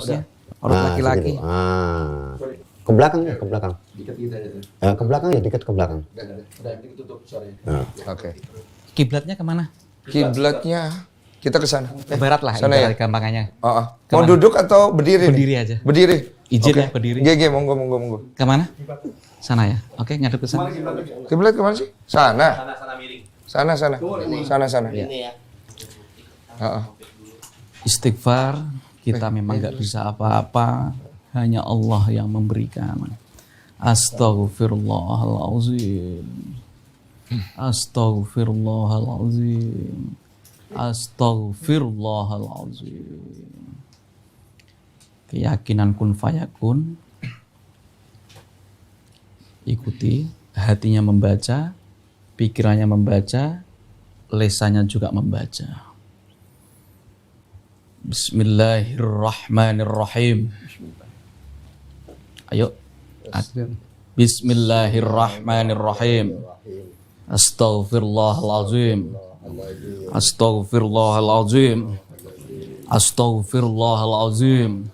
urusnya. Urut laki-laki. Ke belakang ya, ke belakang. Dikat kita aja tuh. Ke belakang ya, dekat ke belakang. Udah, ini tutup suaranya. Oke. Kiblatnya kemana? Kiblatnya kita ke sana. Ke barat lah, Sana ya? gampangannya. Mau Kemana? duduk atau berdiri? Berdiri nih? aja. Berdiri. Izin Oke. ya, berdiri. Iya, monggo. Kemana? Sana ya. Oke, ngadep ke sana. Kiblat kemana sih? Sana. Sana. Ini ya. Istighfar, kita memang nggak bisa apa-apa, hanya Allah yang memberikan. Astaghfirullahaladzim. Astaghfirullahaladzim. Astaghfirullahaladzim. Keyakinan kun fayakun. Ikuti, hatinya membaca, pikirannya membaca, lesannya juga membaca. Bismillahirrahmanirrahim. Ayo. Bismillahirrahmanirrahim. Astaghfirullahaladzim. Astaghfirullahaladzim. Astaghfirullahaladzim.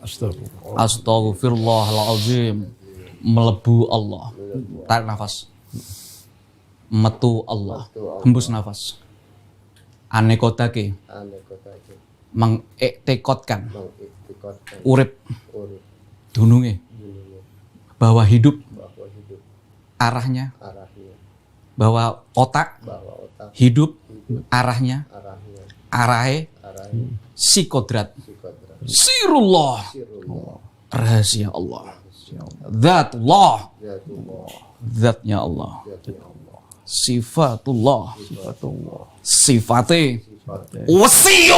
Astaghfirullahaladzim. Melebu Allah. Tarik nafas. Metu Allah. Hembus nafas. Anekodake. Mengiktikotkan. Urip. Dununge. Bahwa hidup. Arahnya. Bahwa otak. Hidup. Arahnya. Arahe. Si kodrat. Sirullah. Rahasia Allah. Zatullah. Zatnya Allah. Sifatullah. Sifate. Besi.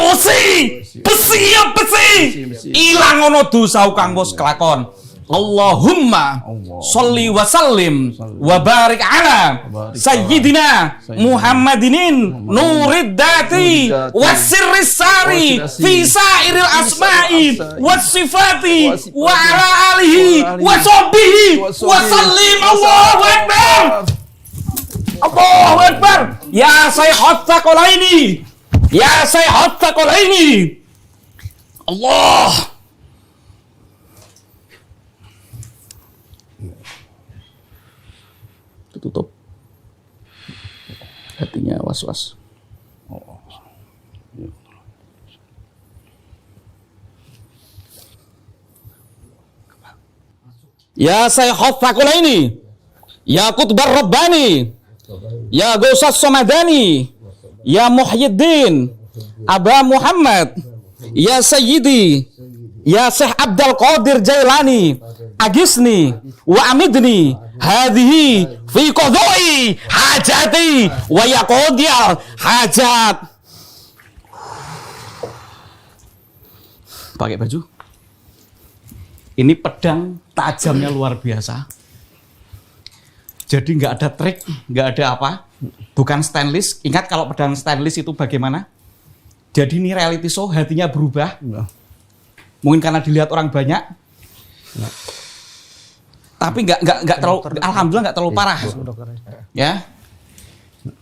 Ilang ono dosa kang wis kelakon. Allahumma sholli wa sallim wa barik ala sayyidina Muhammadinin nurid dati wa sirris sari fi sairil asma'i was sifati wa ala alihi wa sahbihi wa sallim. Allahu akbar. Allahu akbar. Ya sayyidat taqalaini. Ya sayyidat taqalaini. Allah. Tutup. Hatinya was-was. Ya sayyidat taqalaini. Ya Qutbar Rabbani. Ya Ghausas Samadani. Ya Muhyiddin, Aba Muhammad, Ya Sayyidi, Ya Syekh Abdul Qadir Jailani, Agisni, wa amidni, hadhihi fi qadai hajati, wa yaqdiya hajat. Pakai baju. Ini pedang tajamnya luar biasa. Jadi nggak ada trik, nggak ada apa. Bukan stainless. Ingat kalau pedang stainless itu bagaimana? Jadi ini reality show, hatinya berubah. Mungkin karena dilihat orang banyak. Tapi nggak terlalu, alhamdulillah nggak terlalu parah. Ya.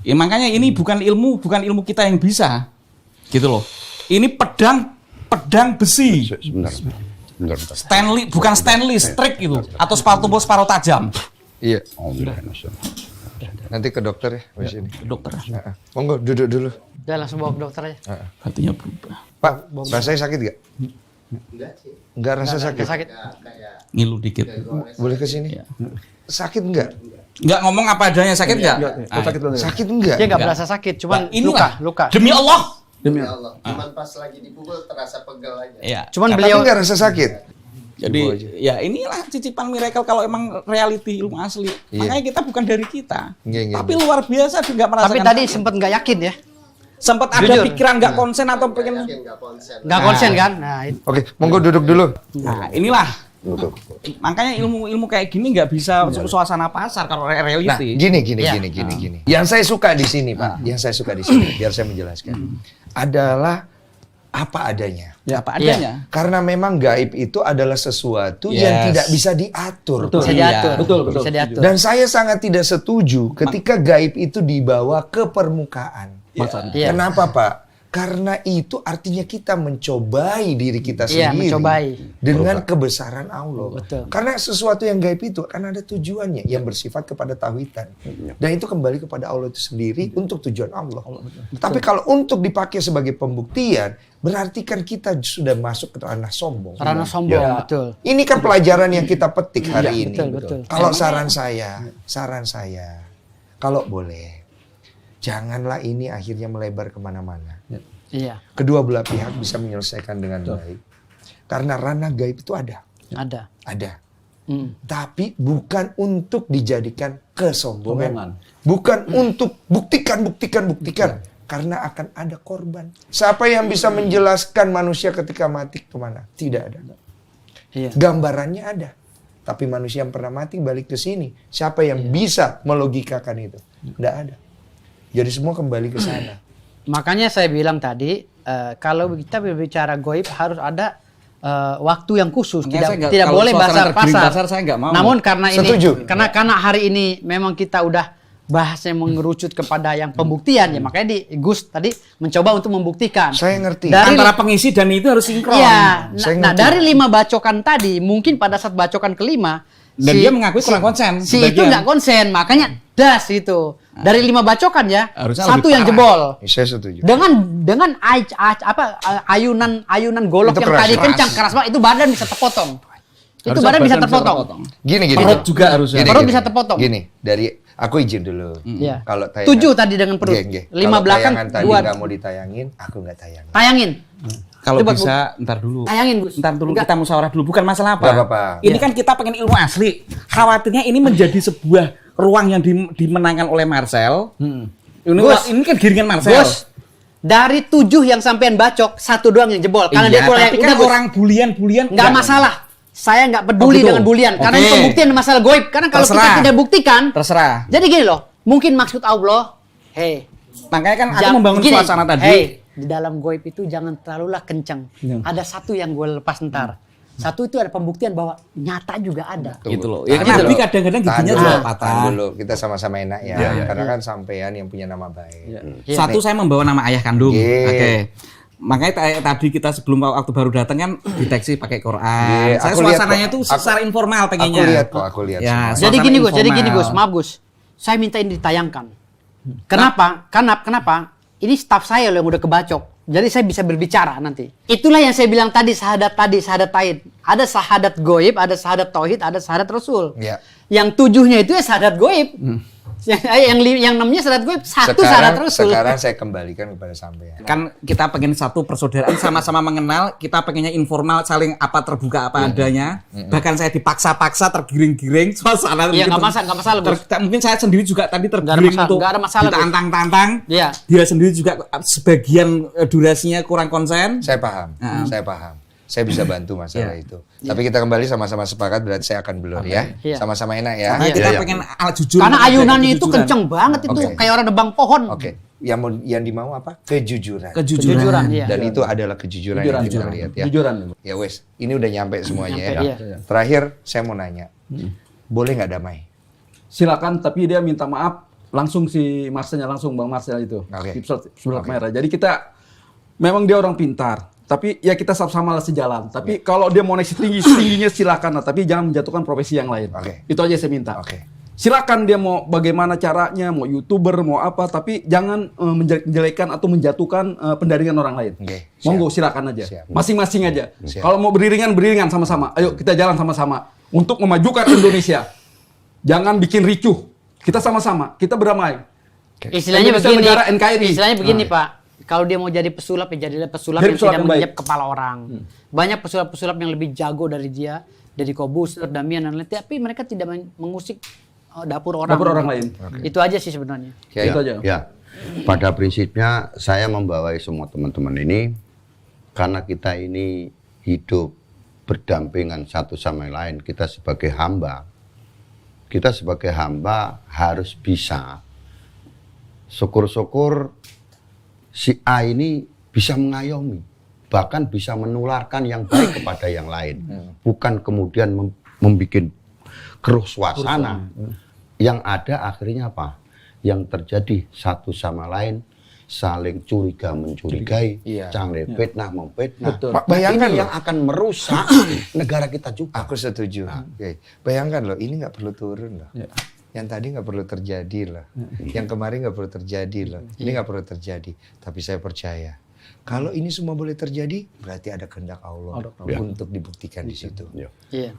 Makanya ini bukan ilmu kita yang bisa. Gitu loh. Ini pedang besi. Sebentar. Stainless, bukan stainless, trik itu. Atau separuh tajam. Iya. Nanti ke dokter ya, di sini. Dokter. Monggo duduk dulu. Udah langsung bawa ke dokter aja. Hatinya berubah. Pak, rasanya sakit gak? Enggak sih. Enggak rasa sakit. Sakit. Kayak Ngilu dikit. Boleh ke sini? Ya. Sakit enggak? Nggak ngomong apa adanya, sakit nggak? Sakit enggak? Dia nggak berasa sakit, cuman Inilah. luka. Demi Allah. demi Allah. Cuman pas lagi dipukul terasa pegel aja. Ya. Cuman Tapi beliau enggak rasa sakit. Jadi ya inilah cicipan miracle kalau emang reality ilmu asli. Iya. Makanya kita bukan dari kita. Iya. Tapi luar biasa juga merasakan. tapi tadi sakit. sempat nggak yakin ya. sempat ada Jujur. pikiran nggak konsen atau pengen. Yakin nggak konsen. Nggak konsen kan? Nah, itu. Oke, monggo duduk dulu. Nah inilah. Makanya ilmu kayak gini nggak bisa suasana pasar kalau Nah, reality. gini. Ya. Yang saya suka di sini, Pak. Yang saya suka di sini, biar saya menjelaskan. Adalah apa adanya. Ya apa adanya. Karena memang gaib itu adalah sesuatu yang tidak bisa diatur. Bisa Iya. diatur. Betul. Bisa diatur. Dan saya sangat tidak setuju ketika gaib itu dibawa ke permukaan. Iya. Kenapa, Pak? Karena itu artinya kita mencobai diri kita Iya, sendiri mencobai. dengan kebesaran Allah. Betul. Karena sesuatu yang gaib itu akan ada tujuannya yang bersifat kepada tauhidan. Dan itu kembali kepada Allah itu sendiri untuk tujuan Allah. Tapi kalau untuk dipakai sebagai pembuktian, berarti kan kita sudah masuk ke ranah sombong. Karena sombong, Ya. betul. Ini kan pelajaran yang kita petik hari ini. betul. Kalau saran saya, kalau boleh, janganlah ini akhirnya melebar kemana-mana. Iya, Kedua belah pihak bisa menyelesaikan dengan baik. Karena ranah gaib itu ada. ada. Tapi bukan untuk dijadikan kesombongan. Sombongan. Bukan untuk buktikan. Karena akan ada korban. Siapa yang bisa menjelaskan manusia ketika mati kemana? Tidak ada. Iya. Gambarannya ada. Tapi manusia yang pernah mati balik ke sini. Siapa yang bisa melogikakan itu? Tidak ada. Jadi semua kembali ke sana. Makanya saya bilang tadi, kalau kita berbicara goib harus ada waktu yang khusus, Makanya saya nggak- tidak kalau boleh suasana tergiring pasar. pasar, saya nggak mau. Namun karena ini, Setuju. karena hari ini memang kita udah bahasnya mengerucut kepada yang pembuktian, ya makanya Gus tadi mencoba untuk membuktikan. Saya ngerti. Dari- Antara pengisi dan itu harus sinkron. Iya, Saya nah ngerti. dari 5 bacokan tadi, mungkin pada saat bacokan kelima, Dan dia mengakui kurang konsen, Si itu sebagian. nggak konsen, makanya das itu. Dari 5 bacokan ya, Harusnya satu lebih yang parah. jebol. Saya setuju. Dengan ayunan golok Itu yang keras, tadi keras. kencang keras banget, itu badan bisa terpotong. Itu Harusnya badan bisa badan bisa terpotong. terpotong. Gini. Perut juga harusnya. Perut bisa terpotong. Gini, dari aku izin dulu. Iya. Kalau 7 tadi dengan perut. Nggih. 5 Kalau belakang, tayangan tadi 2. nggak mau ditayangin, aku nggak tayangin. Tayangin. Kalau Coba, bisa, ntar dulu. Tayangin, Gus. Ntar dulu Enggak. kita musyawarah dulu. Bukan masalah apa. Nggak apa-apa. Ini kan kita pengen ilmu asli. Khawatirnya ini menjadi sebuah ruang yang dimenangkan oleh Marcel. Gus. Ini kan giringan Marcel. Gus, dari 7 yang sampean bacok, 1 doang yang jebol. Karena dia Iya, kurang tapi kan udah, Gus. orang bulian. Nggak masalah. Saya nggak peduli Oh, gitu. dengan bulian. Karena Oke. ini pembuktian masalah goib. Karena kalau kita Terserah. tidak buktikan, Terserah. jadi gini loh. Mungkin maksud Allah, hey, Makanya kan aku Jam- membangun gini, suasana tadi. hey, di dalam goib itu jangan terlalulah kencang. Iya. Ada satu yang gue lepas ntar. Satu itu ada pembuktian bahwa nyata juga ada. Gitu loh. Ya, Tahan Nabi dulu. kadang-kadang Tahan giginya dulu, juga tahan patah. dulu. Kita sama-sama enak ya. Karena kan sampean yang punya nama baik. Iya. Satu saya membawa nama ayah kandung. Iya. Oke. Makanya tadi kita sebelum waktu baru datang kan deteksi pakai Quran. Iya, Saya aku lihat suasananya kok. tuh Aku- secara informal pengennya. Aku lihat Ya, semua. Jadi suasana gini Gus, informal. maaf Gus. Saya minta ini ditayangkan. Kenapa? Kenapa? Ini staf saya loh yang udah kebacok. Jadi saya bisa berbicara nanti. Itulah yang saya bilang tadi, syahadat tauhid. Ada syahadat goib, ada syahadat tauhid, ada syahadat rasul. Iya. Yang 7-nya itu ya syahadat goib. Yang 6-nya syahadat goib, satu syahadat rasul. Sekarang saya kembalikan kepada sampean. Kan kita pengen satu persaudaraan sama-sama mengenal, kita pengennya informal, saling terbuka apa adanya. Bahkan saya dipaksa-paksa tergiring-giring suasana. Iya, nggak masalah, Gus. Mungkin saya sendiri juga tadi Nggak ada tergiring masalah, untuk nggak ada masalah, Gus. ditantang-tantang. Iya. Dia sendiri juga sebagian durasinya kurang konsen. Saya paham. Saya bisa bantu masalah itu. Tapi kita kembali sama-sama sepakat berarti saya akan blur ya. Iya. Sama-sama enak ya. Makanya kita pengen jujur. Karena menjaga ayunannya itu kejujuran. kenceng banget itu, Oke. kayak orang nebang pohon. Oke. Yang dimau apa? Kejujuran. Kejujuran, iya. Dan itu adalah kejujuran yang kita lihat ya. Kejujuran. Ya wes, ini udah nyampe semuanya Nyampe, ya. iya. Terakhir saya mau nanya. Boleh nggak damai? Silakan, tapi dia minta maaf langsung si Marcelnya, langsung Bang Marcel itu. Oke. Di surat Oke. merah. Jadi kita memang dia orang pintar. Tapi ya kita sama-sama lah sejalan. Tapi kalau dia mau naik setingginya silakan lah. Tapi jangan menjatuhkan profesi yang lain. Oke. Itu aja saya minta. Oke. Silakan dia mau bagaimana caranya, mau YouTuber, mau apa. Tapi jangan menjelek-jelekan atau menjatuhkan pendaringan orang lain. Oke, siap. Monggo silakan aja. Siap. Masing-masing aja. Siap. Kalau mau beriringan sama-sama. Ayo kita jalan sama-sama. Untuk memajukan Indonesia. Jangan bikin ricuh. Kita sama-sama. Kita berdamai. Istilahnya Indonesia begini. negara NKRI. Istilahnya begini, Pak. Kalau dia mau jadi pesulap, ya jadilah pesulap Jadi yang pesulap tidak yang baik. menginjak kepala orang. Banyak pesulap-pesulap yang lebih jago dari dia, dari Kobus, Damian dan lain. Tapi mereka tidak mengusik dapur orang. Dapur orang lain. Itu aja sih sebenarnya. Ya, Itu aja. Ya, pada prinsipnya saya membawai semua teman-teman ini karena kita ini hidup berdampingan satu sama yang lain. Kita sebagai hamba harus bisa syukur-syukur si A ini bisa mengayomi, bahkan bisa menularkan yang baik kepada yang lain, bukan kemudian membuat keruh suasana. Yang ada akhirnya apa? Yang terjadi satu sama lain saling curiga mencurigai, Iya. saling fitnah memfitnah. Betul. Nah, Bayangkan ini loh. yang akan merusak negara kita juga. Aku setuju. Oke. Bayangkan loh, ini nggak perlu turun loh. Ya. Yang tadi nggak perlu terjadi loh. Yang kemarin nggak perlu terjadi loh. Ini nggak perlu terjadi. Tapi saya percaya, kalau ini semua boleh terjadi, berarti ada kehendak Allah Ada untuk dibuktikan di situ. Ya. Iya.